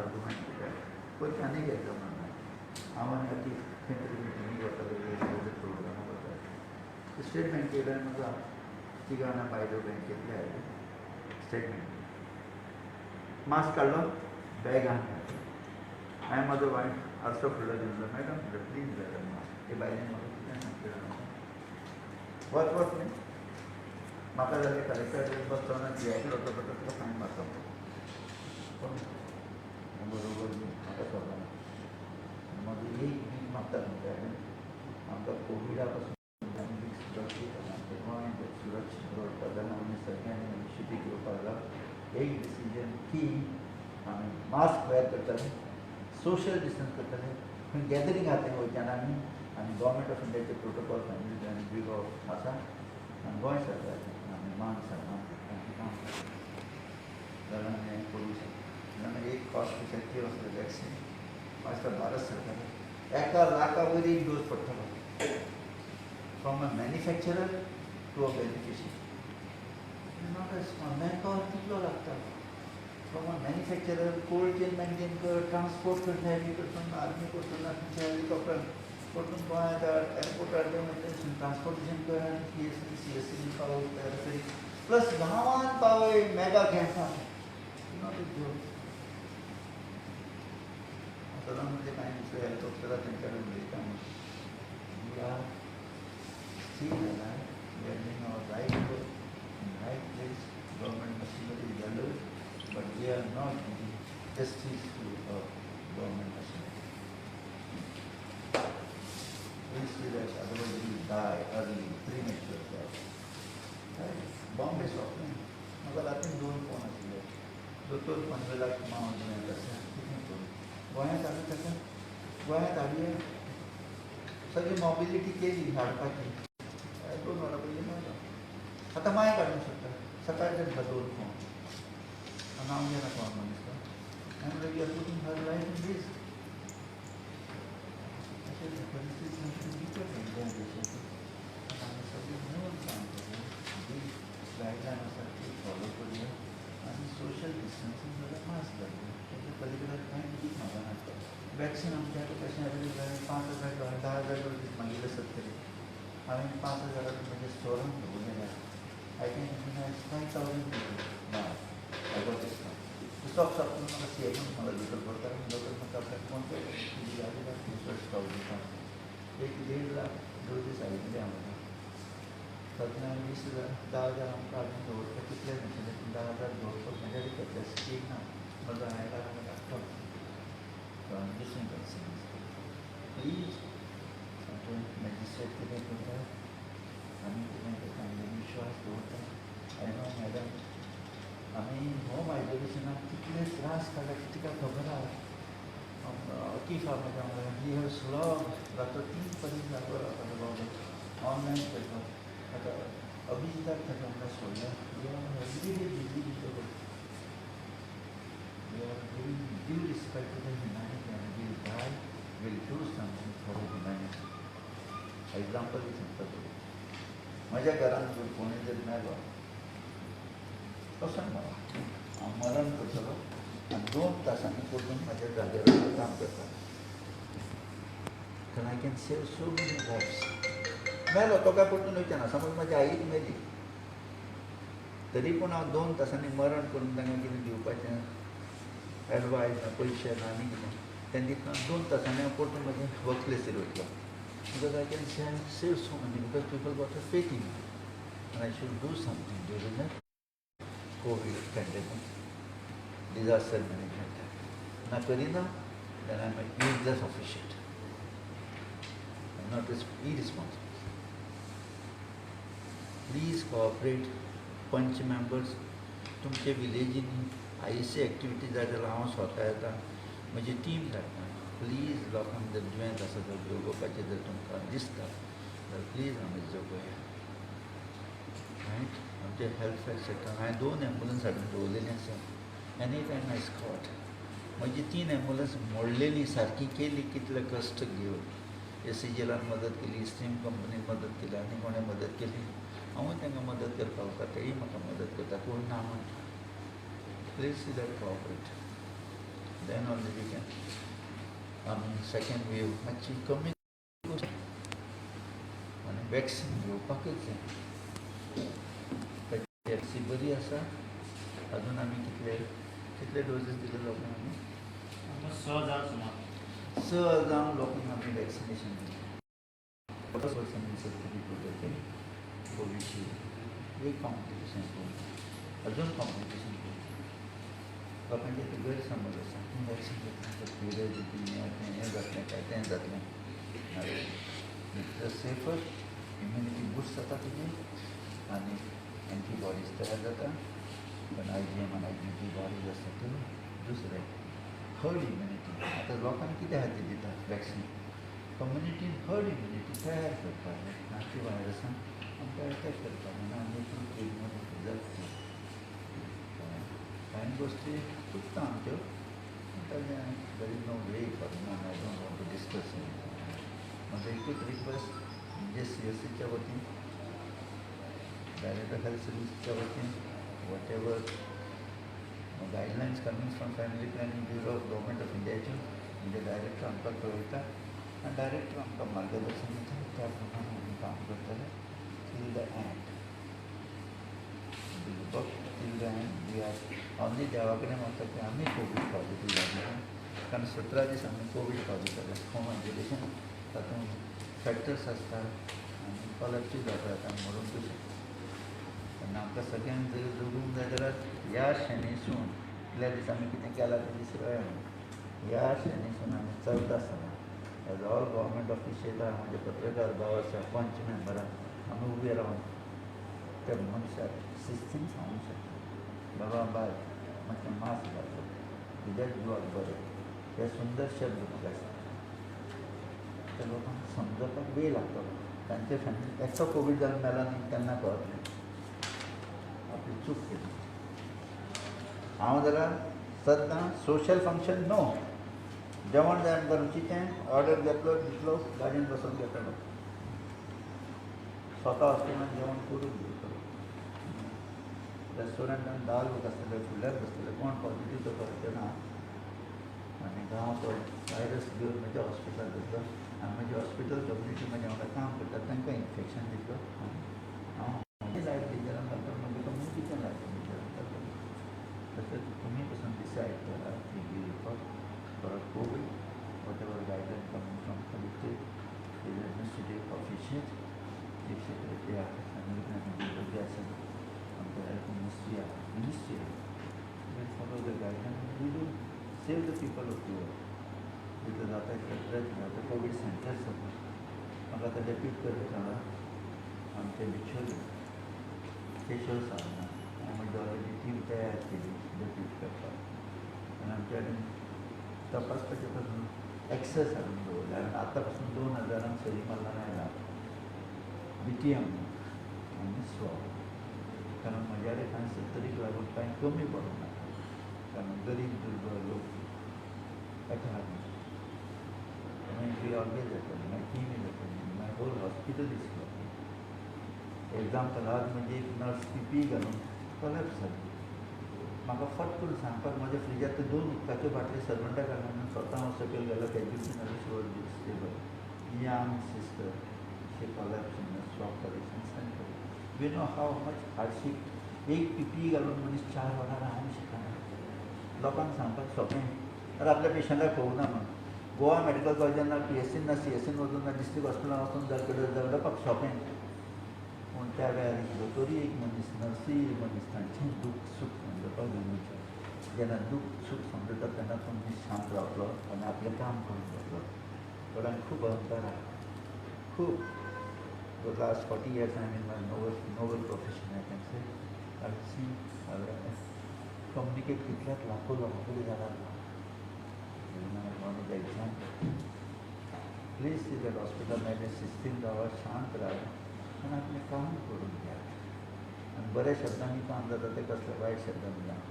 Argument केलं पण त्याने घेतलं म्हणणं आम्हाला ती खंय तरी मिटिंगी घेता प्रोग्राम करतात स्टेट बँकेला म्हजो तिगांना बायलो बँकेतले आयले स्टेट बँकेत मास्क काडलो बॅगान हांवें म्हाजो वायफ आरसो फुडलो दिलो मॅडम प्लीज मॅडम मास्क हे बायलेन म्हाका कितें सांगलें वच न्ही म्हाका जालें कलेक्टर बसतना जियाकलो तो तुका फायन मारता बरोबर म्हाका सोडना म्हाजो एक बीक मागता न्हू आमकां कोविडा पासून आमी सुरक्षीत गोंय सुरक्षीत दवरपा जाय आमी सगळ्यांनी इनिशिएटीव घेवपाक जाय एक डिसिजन की आमी मास्क वेअर करतले सोशल डिस्टन्स करतले खंय गॅदरींग आहा थंय वयच्याना आनी गव्हर्मेंट ऑफ इंडियाचे प्रोटोकॉल फॅमिली आनी बिगो आसा आनी गोंय सरकार आमी मान सन्मान काम जाल्यार हें करूंक शकता जाल्यार एक कॉस्ट इफेक्टीव आसलें वॅक्सीन आज भारत सरकार 1 लाखा वयर एक डोस पडटलो from a manufacturer to a beneficiary not a small man power कितलो लागता from a manufacturer cold chain maintain कर ट्रान्सपोर्ट कर हेवी करतना आर्मी करतना तुमच्या हेलिकॉप्टर परतून गोंय येतात एअरपोर्टार देवन ट्रान्सपोर्टेशन कर आनी PSC CSC पावय पॅराफेरी प्लस गांवांत पावय मेगा कॅम्पां नॉट अ जोक सदां म्हणजे कांय दिसता हेलिकॉप्टरां तेंच्या कडेन उलयता वी आर सी जाल्यार we are doing our right place government machinery जालो but we are not giving justice to government machinery we see that otherwise we die early, premature death. Right? Bombay software. म्हाका रातीन 2 phone आसले दोतोर 15 lakh mount मेळटा तशें कितें करूं गोंयांत हाडूं ताका गोंयांत हाडुया सगळी मॉबिलिटी केली हाडपाची 2 वरां पयलीं मेळ्ळो आतां मांय काडूंक शकता सकाळचे म्हाका 2 फोन आनी हांव घेना फोन मनीस आनी we are putting her life in risk guideline आसा ती फॉलो करूया आनी सोशल डिस्टन्सींग जाल्यार मास्क घालूया तेच्या पलीकडे कांय कितें म्हाका नाका वॅक्सीन आमच्या कशें अवेलेबल 5,000 डॉलर 10,000 डॉलर मागीर आसत तरी हांवें 5,000 म्हज्या स्टोरान दवरलेल्या I can immunise 5,000 people I got discount stock सापडून म्हाका सीएमओन म्हाका भितर करता लोकल म्हाका फोन केलो स्टॉक दिता 1.5 लाख डोजीस आयिल्ले आमकां सगळ्यां 20,000 10,000 आमकां हाडून दवरता कितले नाशिल्ले 10,000 दवरपाक म्हाज्या कडेन कॅपेसिटी ना म्हजो आयला लागता दुसरें कन्सिडर प्लीज मॅजिस्ट्रेट कितें करता आमी कितें करता आमचो विश्वास दवरता आय नो मॅडम आमी होम आयसोलेशनाक कितले त्रास काडला तिका खबर आहा की फार्माच्या वांगडा ही हॅव स्लॉग रातो 3 पर्यंत जागो रावतालो ऑनलायन करपाक आतां अभिजिताक ताच्या वांगडा सोडल्या we are every day busy we are giving due respect to the humanity and will try will do something for humanity example सांगता तुका म्हज्या घरान जर कोणूय जर मेलो कसो हांव मरण करतलो आनी 2 तासांनी परतून म्हाज्या जाग्यार काम करता कारण I can save so many lives मेलो तो काय परतून वयचे ना समज म्हाजी आईच मेली तरी पूण हांव 2 तासांनी मरण करून तांकां कितें दिवपाचें एडवायस ना पयशे ना आनी कितें तें दितना 2 तासांनी हांव परतून म्हाज्या वर्क प्लेसीर वयतलो because I can save so many because people got a faith in me and I should do something during the Covid pandemic disaster management na karina then I'm a useless official I'm not irresponsible please cooperate पंच members तुमचे विलेजींनी IEC activity जाय जाल्यार हांव स्वता येता म्हजी team धाडटा please लोकांक जर दुयेंत आसा जर जोगोवपाचें जर तुमकां दिसता जाल्यार प्लीज आमी जोगोया रायट आमचे हेल्थ सेक्टर हांवें 2 एम्बुलन्स हाडून दवरलेलीं आसा एनी टायम आय स्कॉट म्हजी 3 एम्बुलन्स मोडलेली सारकी केली कितले कश्ट घेवन ACGLान मदत केली स्टीम कंपनीन मदत केली आनी कोणें मदत केली हांवूय तांकां मदत करपाक वता तेय म्हाका मदत करता कोण ना म्हणटा please see that cooperate then only we can आमी सेकेंड वेव मातशी कमी आनी वॅक्सीन घेवपाकूच जाय. ताची बरी आसा. अजून आमी कितले डोजीस दिले लोकांक आमी 6,000 सुमार 6,000 लोकांक आमी वॅक्सिनेशन दिलें. वर्सांनी सर्टिफिकेट कोविशिल्ड एक कॉम्पिटिशन करून अजून कॉम्पिटिशन करून लोकांचे ते गैरसमज आसा की वॅक्सीन घेतल्यानंतर पिरियड हें जातलें काय तें जातलें. इट्स सेफर, इम्युनिटी बूस्ट जाता तुजी आनी एंटीबॉडीज तयार जाता. पण IgM आनी IgG बॉडीज आसता त्यो. दुसरें हर्ड इम्युनिटी. आतां लोकांक कित्या खातीर दितात वॅक्सीन? कम्युनिटीन हर्ड इम्युनिटी तयार करपाक जाय. ती वायरसां आमकां अटॅक करपाक जायना आनी ट्रिटमेंट जाता. कांय गोश्टी चुकता आमच्यो. There is no way for me I don't want to discuss. म्हजो एकूच रिक्वेस्ट म्हणजे CSCच्या वतीन डायरेक्टर हेल्थ सर्विसच्या वतीन whatever guidelines coming from family planning bureau of government of इंडियाच्यो म्हणजे डायरेक्टर आमकां कळयता आनी डायरेक्टर आमकां मार्गदर्शन दिता. त्या प्रमाणे आमी काम करतले till the end. Till the end we are only देवा कडेन मागता की आमी कोवीड पॉझिटीव जाले. कारण 17 दीस आमी कोवीड पॉझिटीव जाले. होम आयसोलेशन तातूंत फॅक्टर्स आसता आनी कॉलेक्टीव जाता आनी मरूंकूय शकता. तेन्ना आमकां सगळ्यांक जर जगूंक जाय जाल्यार ह्या शेणेसून इतल्या दीस आमी कितें केलां तें विसरया. ह्या शेणेसून आमी चलता आसतना एज ऑल गव्हर्मेंट ऑफिशियलां म्हणजे पत्रकार भाव आसा पंच मेंबरां आमी उबे रावन त्या मनशाक शिस्तीन सांगूंक शकता बाबा बाय मातशें मास्क घाल तुज्या जिवाक बरें. हे सुंदर शब्द म्हाका आसा. त्या लोकांक समजपाक वेळ लागतलो. तांचे फॅमिली एकटो कोवीड जावन मेला न्ही तेन्ना कळटलें आपली चूक केली. हांव जाल्यार सद्दां सोशल फंक्शन नो. जेवण जाय आमकां रुचीचें ऑर्डर घेतलो दितलो गाडयेन बसून घेतलो. स्वता हॉस्पिटलांत जेवण करून दिवतलो. रेस्टॉरंटान 10 लोक आसतले फुडल्यार बसतले कोण पॉझिटीव तो कळचें ना. आनी हांव तो वायरस घेवन म्हज्या हॉस्पिटलांत घेतलो आनी म्हजी हॉस्पिटल कम्युनिटी म्हाज्या वांगडा काम करतात तांकां इन्फेक्शन दितलो. हांव म्हजी लायफ डेंजरान घालता म्हज्या कम्युनिटीचें लायफ डेंजरान घालता. तशेंच तुमी पसून डिसायड करा की for covid whatever guideline coming from collected administrative officials chief secretary आहा फॅमिली प्लॅनिंग भुरगे आसा आमकां हेल्थ मिनिस्ट्री आहा will follow the guideline we will save the people of your. तिथं जाता तितले प्रयत्न जाता. कोवीड सेंटर्स जाता. म्हाका आतां डेप्यूट करता आमचे बिचोले केशव सावंत हांवें म्हजी ऑलरेडी टीम तयार केली डेप्यूट करपाक आनी आमचे कडेन तपासपाचे पासून एक्सेस हाडून दवरले आनी आतां पासून 2000 सरी मारला आयला BTM आनी स्वॉब. कारण म्हज्या कडेन कांय 70 लागून कांय कमी पडूंक ना. कारण गरीब दुर्बळ लोक ताका लागून वी ऑलवेज जातली मागीर टीम जातली मागीर होल हॉस्पिटल दिसलो. एग्जाम्पल आज म्हणजे एक नर्स PPE घालून कोलॅप्स जाली. म्हाका फटकून सांगपाक म्हज्या फ्रिजांत 2 उदकाच्यो बाटली सर्वंटाक घालून स्वता हांव सकयल गेलो कॅज्युटीन stable young sister she collapse in swab collection centre. We know how much hardship. एक PPE घालून मनीस 4 वरां रावंक शकना. लोकांक सांगपाक सोंपें तर आपल्या पेशंटाक पळोवना म्हणून. गोवा मेडिकल कॉलेजान ना PSCन ना CSCन वचून ना डिस्ट्रिक्ट हॉस्पिटलान वचून जगडपाक सोंपें. पूण त्या वेळार दोतोरी एक मनीस नर्सी एक मनीस तांचें दूख सूख समजपाक गरजेचें. जेन्ना दूख सूख समजता तेन्ना तो मनीस शांत रावतलो आनी आपलें काम करून घेतलो. थोड्यांक खूब अहंकार आहा. खूब last 40 years I mean my novel profession I can say. I've seen communicate कितल्याच लाखो लोकां कडेन जालां. one example. Please see that hospital मेळ्ळें शिस्तीन रावा शांत रावा आनी आपलें काम करून घ्या. आनी बऱ्या शब्दांनी काम जाता तें कसलें वायट शब्दांनी जावं.